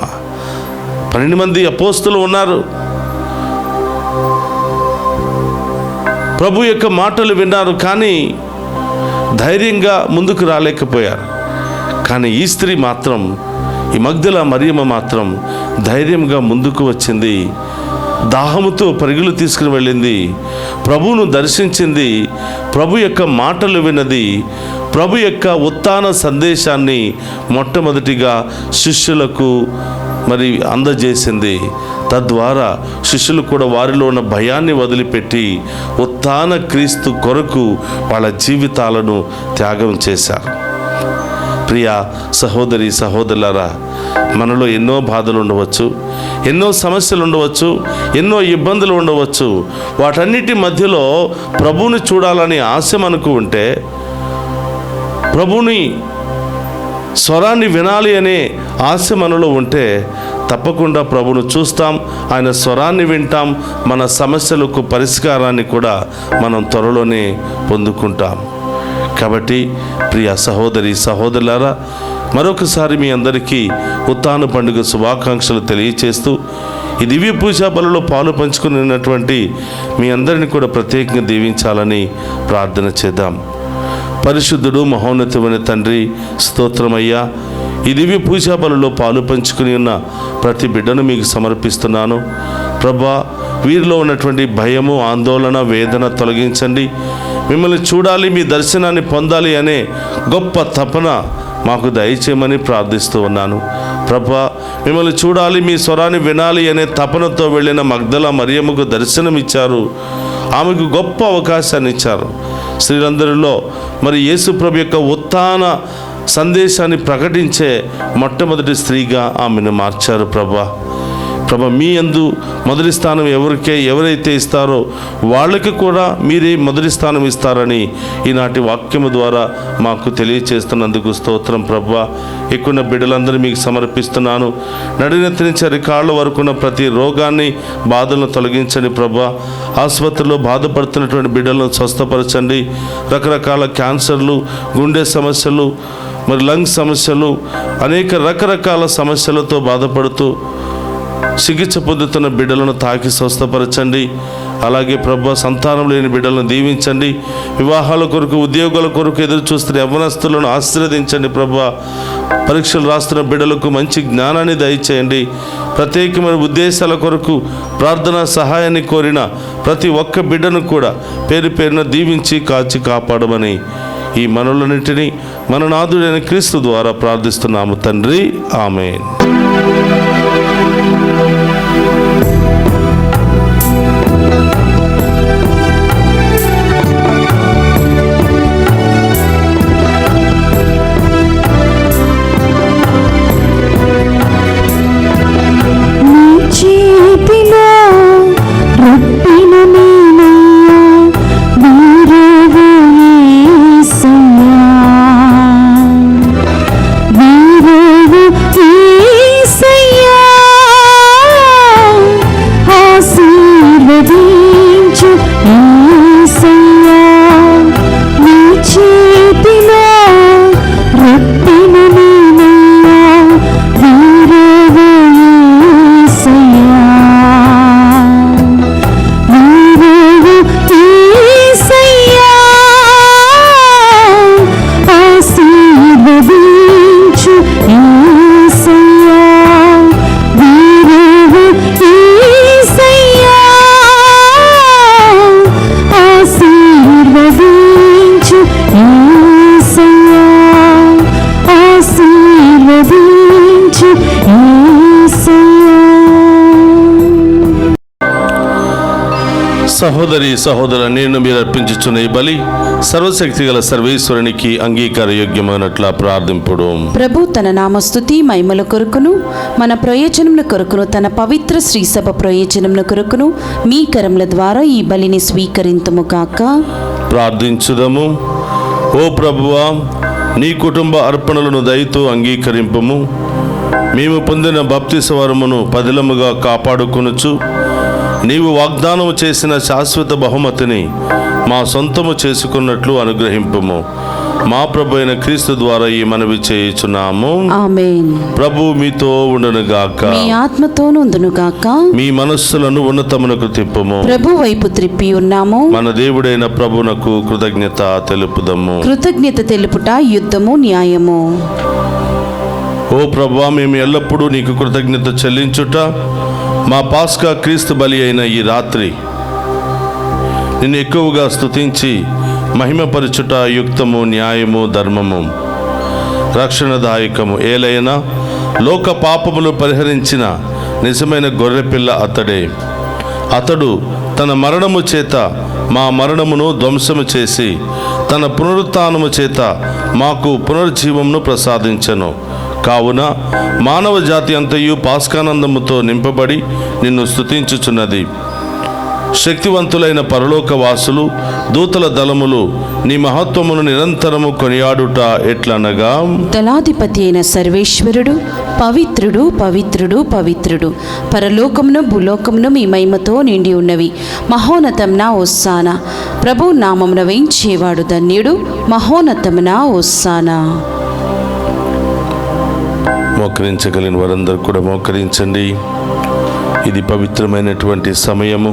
12 మంది అపోస్తులు ఉన్నారు. ప్రభు యొక్క మాటలు విన్నారు, కానీ ధైర్యంగా ముందుకు రాలేకపోయారు. కానీ ఈ స్త్రీ మాత్రం, ఈ మగ్దల మరియమ్మ మాత్రం ధైర్యంగా ముందుకు వచ్చింది. దాహముతో పరుగులు తీసుకుని వెళ్ళింది. ప్రభువును దర్శించింది. ప్రభు యొక్క మాటలు విన్నది. ప్రభు యొక్క ఉత్థాన సందేశాన్ని మొట్టమొదటిగా శిష్యులకు మరి అందజేసింది. తద్వారా శిష్యులు కూడా వారిలో ఉన్న భయాన్ని వదిలిపెట్టి ఉత్థాన క్రీస్తు కొరకు వాళ్ళ జీవితాలను త్యాగం చేశారు. ప్రియ సహోదరి సహోదరులారా, మనలో ఎన్నో బాధలు ఉండవచ్చు, ఎన్నో సమస్యలు ఉండవచ్చు, ఎన్నో ఇబ్బందులు ఉండవచ్చు. వాటన్నిటి మధ్యలో ప్రభువుని చూడాలని ఆశ మనకు ఉంటే, ప్రభువుని స్వరాన్ని వినాలి అనే ఆశ మనలో ఉంటే తప్పకుండా ప్రభువును చూస్తాం, ఆయన స్వరాన్ని వింటాం. మన సమస్యలకు పరిష్కారాన్ని కూడా మనం త్వరలోనే పొందుకుంటాం. కాబట్టి ప్రియ సహోదరి సహోదరులారా, మరొకసారి మీ అందరికీ ఉత్థాన పండుగ శుభాకాంక్షలు తెలియచేస్తూ, ఈ దివ్య పూజా బలలో పాలు పంచుకున్నటువంటి మీ అందరినీ కూడా ప్రత్యేకంగా దీవించాలని ప్రార్థన చేద్దాం. పరిశుద్ధుడు మహోన్నతమైన తండ్రి, స్తోత్రమయ్యా. ఈ దివ్య పూజా బలలో పాలు పంచుకుని ఉన్న ప్రతి బిడ్డను మీకు సమర్పిస్తున్నాను. ప్రభా, వీరిలో ఉన్నటువంటి భయము, ఆందోళన, వేదన తొలగించండి. మిమ్మల్ని చూడాలి, మీ దర్శనాన్ని పొందాలి అనే గొప్ప తపన మాకు దయచేయమని ప్రార్థిస్తూ ఉన్నాను. ప్రభా, మిమ్మల్ని చూడాలి, మీ స్వరాన్ని వినాలి అనే తపనతో వెళ్ళిన మగ్దల మరియమ్మకు దర్శనమిచ్చారు. ఆమెకు గొప్ప అవకాశాన్ని ఇచ్చారు. స్త్రీలందరిలో మరి యేసు ప్రభు యొక్క ఉత్థాన సందేశాన్ని ప్రకటించే మొట్టమొదటి స్త్రీగా ఆమెను మార్చారు. ప్రభా, మీ యందు మొదటి స్థానం ఎవరైతే ఇస్తారో వాళ్ళకి కూడా మీరే మొదటి స్థానం ఇస్తారని ఈనాటి వాక్యము ద్వారా మాకు తెలియచేస్తున్నందుకు స్తోత్రం. ప్రభా, ఎక్కువ బిడ్డలందరూ మీకు సమర్పిస్తున్నాను. నడినెత్తి నుంచి అరికాళ్ళ వరకు ఉన్న ప్రతి రోగాన్ని, బాధలను తొలగించండి. ప్రభా, ఆసుపత్రిలో బాధపడుతున్నటువంటి బిడ్డలను స్వస్థపరచండి. రకరకాల క్యాన్సర్లు, గుండె సమస్యలు, మరి లంగ్స్ సమస్యలు, అనేక రకరకాల సమస్యలతో బాధపడుతూ చికిత్స పొందుతున్న బిడ్డలను తాకి స్వస్థపరచండి. అలాగే ప్రభా, సంతానం లేని బిడ్డలను దీవించండి. వివాహాల కొరకు, ఉద్యోగాల కొరకు ఎదురు చూస్తున్న యవ్వనస్తులను ఆశీర్వదించండి. ప్రభా, పరీక్షలు రాస్తున్న బిడ్డలకు మంచి జ్ఞానాన్ని దయచేయండి. ప్రత్యేకమైన ఉద్దేశాల కొరకు ప్రార్థనా సహాయాన్ని కోరిన ప్రతి ఒక్క బిడ్డను కూడా పేరు పేరున దీవించి కాచి కాపాడమని ఈ మనలన్నింటినీ మన నాథుడైన క్రీస్తు ద్వారా ప్రార్థిస్తున్నాము తండ్రి. ఆమేన్. Say సహోదరి సహోదర, నేను మీరు అర్పించుచున్న ఈ బలి సర్వశక్తి గల సర్వేశ్వరునికి అంగీకార యోగ్యమైనట్లా ప్రార్థింపుడు. ప్రభు తన నామస్తుతి మహిమల కొరకును మన ప్రయోజనముల కొరకును తన పవిత్ర శ్రీసభ ప్రయోజనముల కొరకును మీ కరముల ద్వారా ఈ బలిని స్వీకరింతుము కాక. ప్రార్థించుదము. ఓ ప్రభువా, నీ కుటుంబ అర్పణలను దయతో అంగీకరింపము. మేము పొందిన బాప్తిస వరమును పదిలముగా కాపాడుకొనుచు నీవు వాగ్దానము చేసిన శాశ్వత బహుమతిని మా సొంతము చేసుకున్నట్లు అనుగ్రహింపము. మా ప్రభు అయిన క్రీస్తు ద్వారా ఈ మనవి చేయుచున్నాము. ఆమేన్. ప్రభు మీతో ఉండునుగాక. మీ ఆత్మతోను ఉండునుగాక. మీ మనస్సులను ఉన్నతమునకు తిప్పుము. ప్రభు వైపు త్రిప్పి ఉన్నాము. మన దేవుడైన ప్రభునకు కృతజ్ఞత తెలుపుదము. కృతజ్ఞత తెలుపుట యుద్ధము న్యాయము. ఓ ప్రభువా, మేము ఎల్లప్పుడూ నీకు కృతజ్ఞత చెల్లించుట మా పాస్కా క్రీస్తు బలి అయిన ఈ రాత్రి నిన్ను ఎక్కువగా స్తుతించి మహిమపరచుట యుక్తము, న్యాయము, ధర్మము, రక్షణదాయకము. ఏలైనా లోక పాపములు పరిహరించిన నిజమైన గొర్రెపిల్ల అతడే. అతడు తన మరణము చేత మా మరణమును ధ్వంసము చేసి తన పునరుత్థానము చేత మాకు పునర్జీవమును ప్రసాదించెను. కావున మానవ జాతి అంతయు పాస్కానందముతో నింపబడి నిన్ను స్తుతించుచున్నది. శక్తివంతులైన పరలోక వాసులు, దూతల దళములు నీ మహత్వమును నిరంతరము కొనియాడుట ఎట్లనగా, దళాధిపతి అయిన సర్వేశ్వరుడు పవిత్రుడు పవిత్రుడు పవిత్రుడు, పరలోకమును భూలోకమును మీ మహిమతో నిండి ఉన్నవి. మహోన్నతమున హోస్సానా. ప్రభు నామమున వేయించేవాడు ధన్యుడు. మహోన్నతమున హోస్సానా. మోకరించగలిగిన వారందరూ కూడా మోకరించండి. ఇది పవిత్రమైనటువంటి సమయము.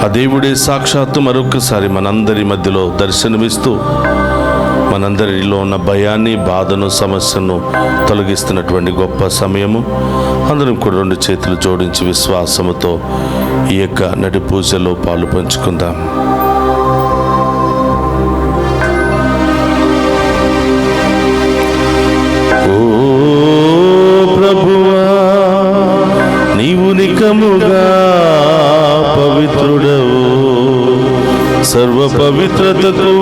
ఆ దేవుడే సాక్షాత్తు మరొకసారి మనందరి మధ్యలో దర్శనమిస్తూ మనందరిలో ఉన్న భయాన్ని, బాధను, సమస్యను తొలగిస్తున్నటువంటి గొప్ప సమయము. అందరం కూడా రెండు చేతులు జోడించి విశ్వాసముతో ఈ యొక్క నడి పూజలో పాలు పంచుకుందాం. నికముగా పవిత్రుడవు, సర్వ పవిత్రతకు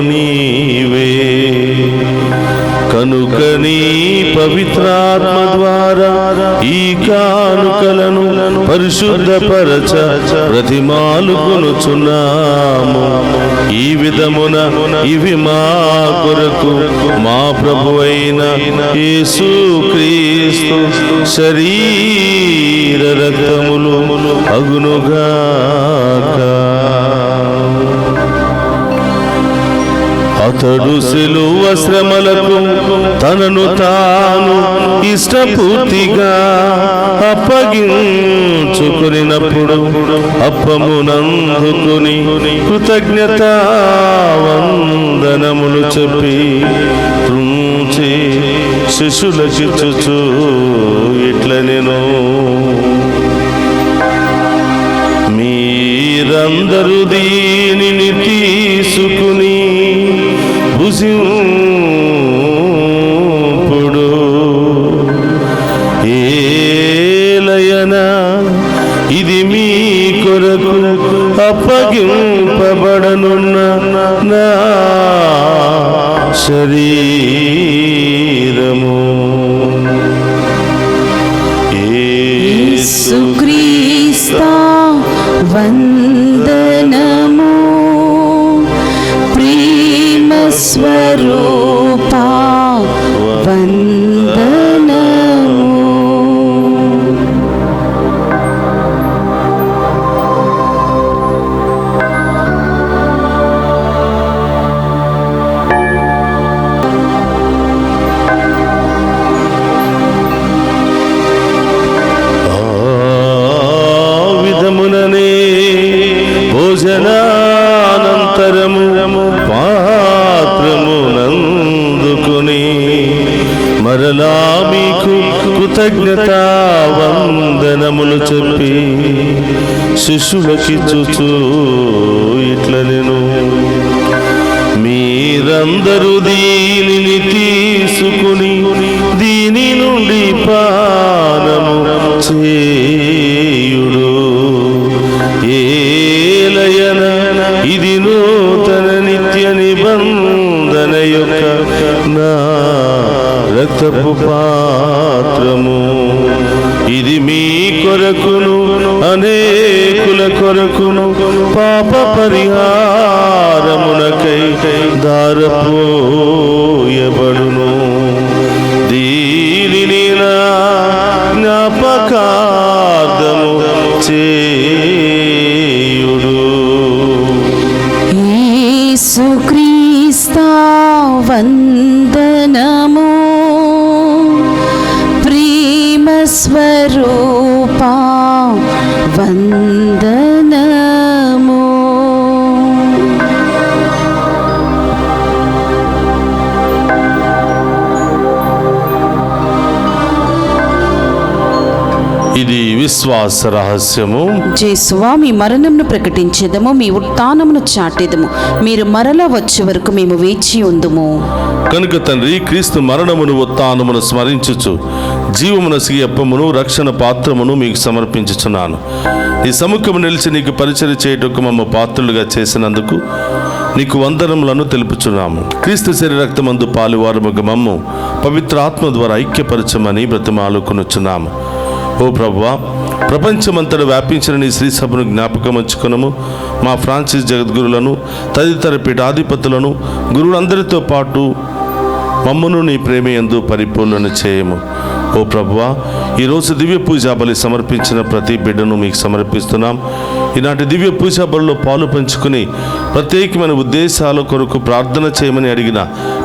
నీవే. కనుక నీ పవిత్రాత్మ ద్వారా ఈ కానుకలను పరిశుద్ధపరచ ప్రతిమాలుకొనుచున్నాము. ఈ విధమున ఇవి మా కొరకు మా ప్రభువైన యేసుక్రీస్తు శరీర రక్తములు అగునుగాక. అతడు సిలువ శ్రమలకు తనను తాను ఇష్టపూర్తిగా అప్పగించుకునినప్పుడు అప్పమునందుకుని కృతజ్ఞతా వందనములు చెప్పి త్రుంచి శిష్యులకిచ్చుచు ఇట్లనెను, మీరందరూ దీనిని తీసుకుని భుజింపుడు. ఏలయనా ఇది మీ కొరకు అప్పగింపబడనున్న నా శరీరము. యేసుక్రీస్తు వందనము. ప్రేమ స్వరూపా వందనము. విధముననే భోజనానంతరము పాత్రమునందుకుని మరలా మీకు కృతజ్ఞతా వందనములు చెప్పి శిష్యులకిచ్చుచు ఇట్లనెను, మీరందరూ దీనిని తీసుకుని దీని నుండి పానము చేయుడు. ఇది మీ కొరకును అనేకుల కొరకును పాప పరిహారమునకై దారపోయబడును. దీనిని నా జ్ఞాపకార్థము చేయుడు. యేసుక్రీస్తా వందనము, ప్రేమ స్వరూపా వందనము. ఇది విశ్వాస రహస్యము. జేసువా, మీ మరణమును ప్రకటించేదము, మీ ఉత్థానమును చాటేదము. మీరు మరలా వచ్చే వరకు మేము వేచి ఉందుము. కనుక తండ్రి, క్రీస్తు మరణమును ఉత్థానమును స్మరించుచు జీవమునసిగి అప్పమును రక్షణ పాత్రమును మీకు సమర్పించుచున్నాను. ఈ సముఖము నిలిచి నీకు పరిచర్య చేయుటకు మమ్మ పాత్రులుగా చేసినందుకు నీకు వందనములను తెలుపుచున్నాము. క్రీస్తు శరీర రక్తమందు పాలువారముగ మమ్ము పవిత్ర ఆత్మ ద్వారా ఐక్యపరచమని బ్రతిమాలుకొనుచున్నాము. ఓ ప్రభువా, ప్రపంచమంతటా వ్యాపించిన నీ శ్రీ సభను జ్ఞాపకం ఉంచుకునము. మా ఫ్రాన్సిస్ జగద్గురులను, తదితర పీఠాధిపతులను, గురువులందరితో పాటు మమ్మను నీ ప్రేమ యందు పరిపూర్ణను చేయము. ఓ ప్రభువా, ఈరోజు దివ్య పూజా బలి సమర్పించిన ప్రతి బిడ్డను మీకు సమర్పిస్తున్నాం. ఈనాటి దివ్య పూజా బలిలో పాలు పంచుకుని ప్రత్యేకమైన ఉద్దేశాల కొరకు ప్రార్థన చేయమని అడిగిన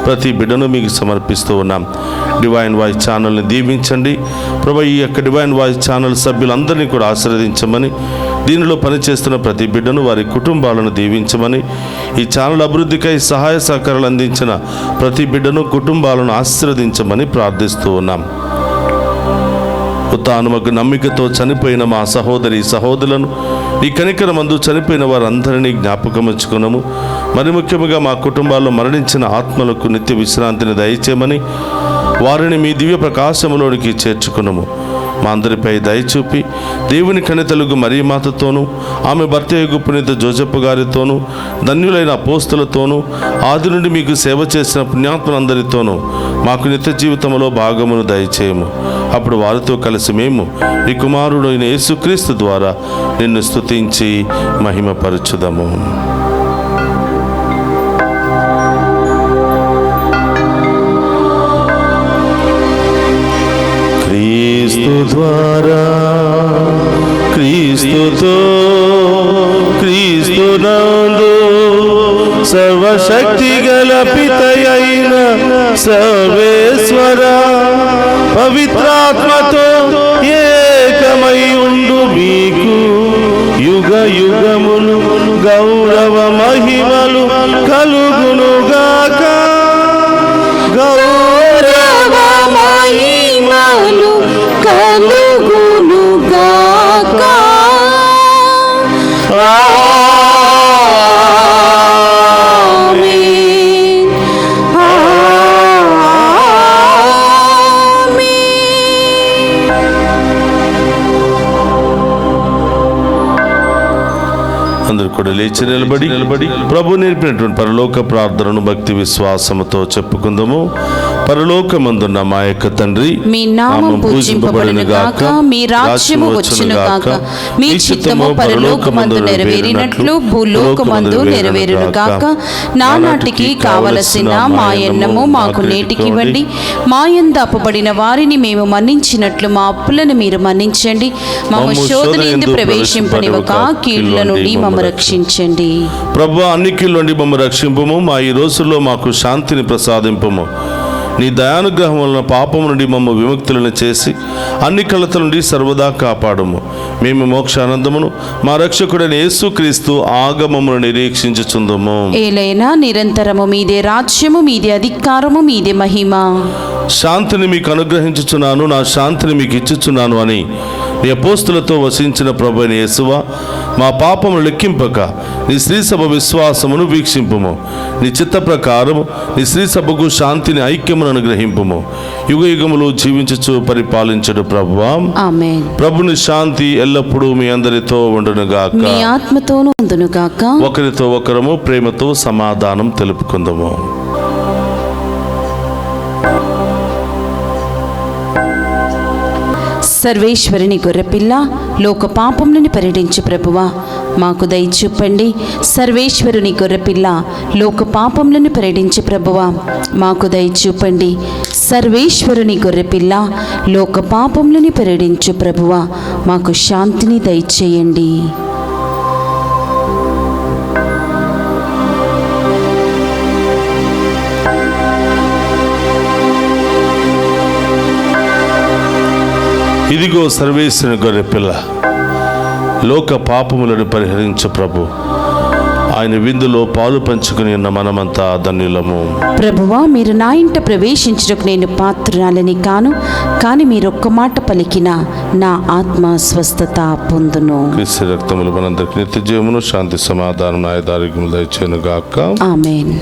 ప్రతి బిడ్డను మీకు సమర్పిస్తూ ఉన్నాం. డివైన్ వాయిస్ ఛానల్ని దీవించండి ప్రభు. ఈ యొక్క డివైన్ వాయిస్ ఛానల్ సభ్యులందరినీ కూడా ఆశీర్వదించమని, దీనిలో పనిచేస్తున్న ప్రతి బిడ్డను వారి కుటుంబాలను దీవించమని, ఈ ఛానల్ అభివృద్ధికై సహాయ సహకారాలు అందించిన ప్రతి బిడ్డను కుటుంబాలను ఆశీర్వదించమని ప్రార్థిస్తూ ఉన్నాం. ఉత్థానముకు నమ్మికతో చనిపోయిన మా సహోదరి సహోదరులను, ఈ కనికరమందు చనిపోయిన వారందరినీ జ్ఞాపకం ఉంచుకున్నాము. మరి ముఖ్యంగా మా కుటుంబాల్లో మరణించిన ఆత్మలకు నిత్య విశ్రాంతిని దయచేయమని, వారిని మీ దివ్య ప్రకాశములోనికి చేర్చుకున్నాము. మా అందరిపై దయచూపి దేవుని కనితలుగు మరియమాతతోనూ, ఆమె భర్త యొగు పునీత జోసెఫ్ గారితోనూ, ధన్యులైన అపోస్తులతోనూ, ఆది నుండి మీకు సేవ చేసిన పుణ్యాత్మలందరితోనూ మాకు నిత్య జీవితంలో భాగమును దయచేయము. అప్పుడు వారితో కలిసి మేము నీ కుమారుడు అయిన యేసుక్రీస్తు ద్వారా నిన్ను స్తుతించి మహిమపరచుదము. క్రీస్తు ద్వారా, క్రీస్తుతో, క్రీస్తునందు సర్వశక్తి గల పితయైన సర్వేశ్వర పవిత్రాత్మతో ఏకమై ఉండు మీకు యుగ యుగములు గౌరవ మహిమలు కలుగునుగాక. గౌరవ మహిమలు కలుగునుగాక. అందరూ కూడా లేచి నిలబడి ప్రభు నేర్పినటువంటి పరలోక ప్రార్థనను భక్తి విశ్వాసముతో చెప్పుకుందాము. పరలోకమందున్న మా యొక్క తండ్రి, మీ నామం పూజింపబడును గాక, మీ రాజ్యము వచ్చును గాక, మీ చిత్తము పరలోకమందు నెరవేరినట్లు భూలోకమందు నెరవేరును గాక. నానాటికి కావలసిన మాయన్నము మాకు నేటికి ఇవ్వండి. మాయందు అప్పబడిన వారిని మేము మన్నించినట్లు మా అప్పులను మీరు మన్నించండి. మమ్ము శోధనయందు ప్రవేశింపనివ్వక కీళ్ల నుండి మమ్ము రక్షించండి. ప్రభువా, అన్ని కీళ్ళ నుండి మమ్ము రక్షింపము. మా ఈ రోజుల్లో మాకు శాంతిని ప్రసాదింపము. నీ దయానుగ్రహం వలన పాపము నుండి మమ్మ విముక్తులను చేసి అన్ని కలతల నుండి సర్వదా కాపాడము. మేము మోక్షానందమును మా రక్షకుడైన యేసుక్రీస్తు ఆగమమును నిరీక్షించుచుందుము. ఏలైనా నిరంతరము మీదే రాజ్యము, మీదే అధికారము, మీదే మహిమ. శాంతిని మీకు అనుగ్రహించుచున్నాను, నా శాంతిని మీకు ఇచ్చుచున్నాను అని నీ అపోస్తులతో వసించిన ప్రభువైన యేసువా, మా పాపమును లెక్కింపక నీ శ్రీసభ విశ్వాసమును వీక్షింపుము. నీ చిత్త ప్రకారము నీ శ్రీసభకు శాంతిని ఐక్యమును అనుగ్రహింపుము. యుగ యుగములు జీవించుచు పరిపాలించుడు ప్రభువా. ఆమేన్. ప్రభుని శాంతి ఎల్లప్పుడూ మీ అందరితో ఉండునుగాక, మీ ఆత్మతోనూ ఉండునుగాక. ఒకరితో ఒకరము ప్రేమతో సమాధానం తెలుపుకుందాము. సర్వేశ్వరుని గొర్రెపిల్ల, లోక పాపములను పరిహరించు ప్రభువా, మాకు దయ చూపండి. సర్వేశ్వరుని గొర్రెపిల్ల, లోక పాపములను పరిహరించు ప్రభువా, మాకు దయ చూపండి. సర్వేశ్వరుని గొర్రెపిల్ల, లోక పాపములను పరిహరించు ప్రభువా, మాకు శాంతిని దయచేయండి. ఇదిగో సర్వేశ్వరుని గొర్రెపిల్ల, లోక పాపములను పరిహరించు ప్రభు. ఆయన విందులో పాలు పంచుకుని ఉన్న మనమంతా ధన్యులము. ప్రభువా, మీరు నా ఇంట ప్రవేశించుటకు నేను పాత్రురాలని కాను, కానీ మీరొక్క మాట పలికిన నా ఆత్మ స్వస్థత పొందును. క్రీస్తు రక్తములు మనందరికి నిత్య జీవమును, శాంతి, సమాధానం, ఆయుధారోగ్యములు దయచేయును గాక. ఆమేన్.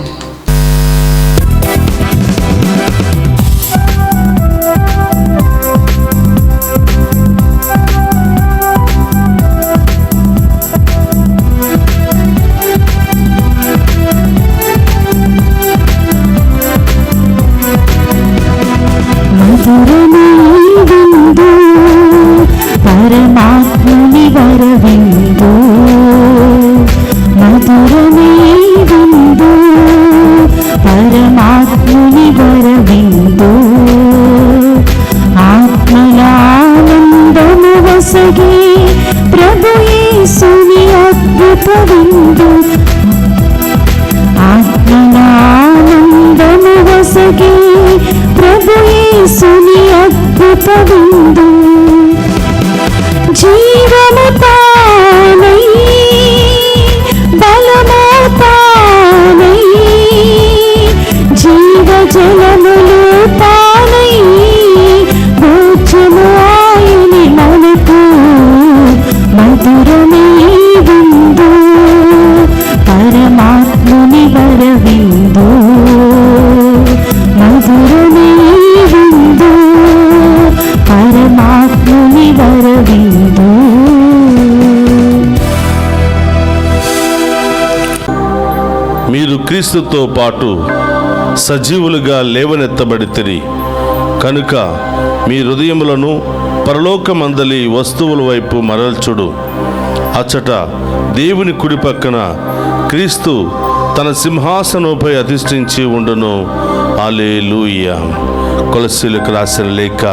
పరమాత్ముని వరవిందు, మధురమే విందు, పరమాత్ముని వరవిందు, ఆత్మలానందము వసగి ప్రభు యేసుని అద్భుత విందు, ఆత్మలానందము వసగి ప్రభు యేసుని అద్భుత విందు, జీవము తానై బలము తానై జీవజలములు తానై భోజము ఆయని మనకు మధురమే విందు, పరమాత్ముని వరవిందు, మధురమే విందు, పరమాత్ముని వరవిందు. మీరు క్రీస్తుతో పాటు సజీవులుగా లేవనెత్తబడితిరి కనుక మీ హృదయములను పరలోకమందలి వస్తువుల వైపు మరల్చుడు. అచ్చట దేవుని కుడి పక్కన క్రీస్తు తన సింహాసనంపై అధిష్ఠించి ఉండును. హల్లెలూయా. కొలస్సీలకు రాసిన లేఖ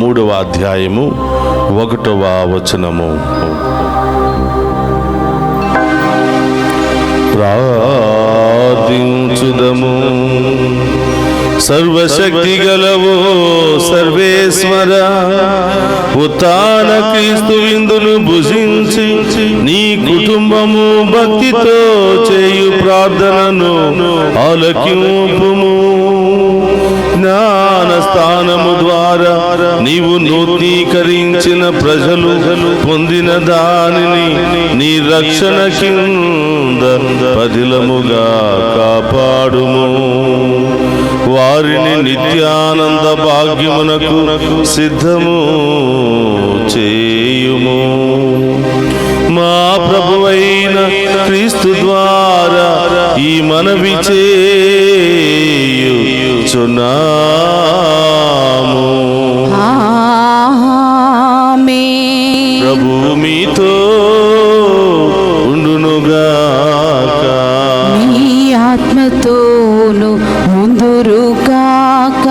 3వ అధ్యాయము 1వ వచనము. ప్రార్థించుదము. సర్వశక్తి గలవో సర్వేశ్వర, ఉత్థాన క్రీస్తు విందును భుజించి నీ కుటుంబము భక్తితో చేయు ప్రార్థనను ఆలకింపుము. జ్ఞాన స్థానము ద్వారా నీవు నూతనీకరించిన ప్రజలు పొందిన దానిని నీ రక్షణ కింద పదిలముగా కాపాడుము. వారిని నిత్యానంద భాగ్యమునకు సిద్ధము చేయుము. మా ప్రభువైన క్రీస్తు ద్వారా ఈ మనవి చేయుచున్నాము. ఆమేన్. ప్రభు మీతో ఉండునుగాక. మీ ఆత్మతోను ముందురుగాక.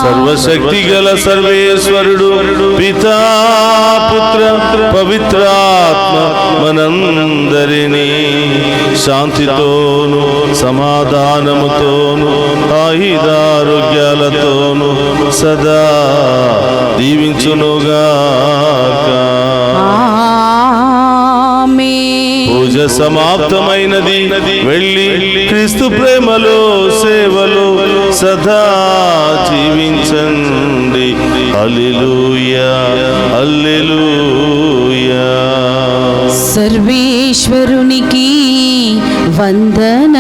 సర్వశక్తి గల సర్వేశ్వరుడు పితా పుత్ర పవిత్రాత్మ మనందరినీ శాంతితోను సమాధానముతోను ఆయుధారోగ్యాలతోను సదా దీవించునుగాక. ఆమేన్. పూజ సమాప్తమైనది. వెళ్ళి క్రీస్తు ప్రేమలో సేవలో సదా జీవించండి. హల్లెలూయా, హల్లెలూయా. సర్వేశ్వరునికి వందన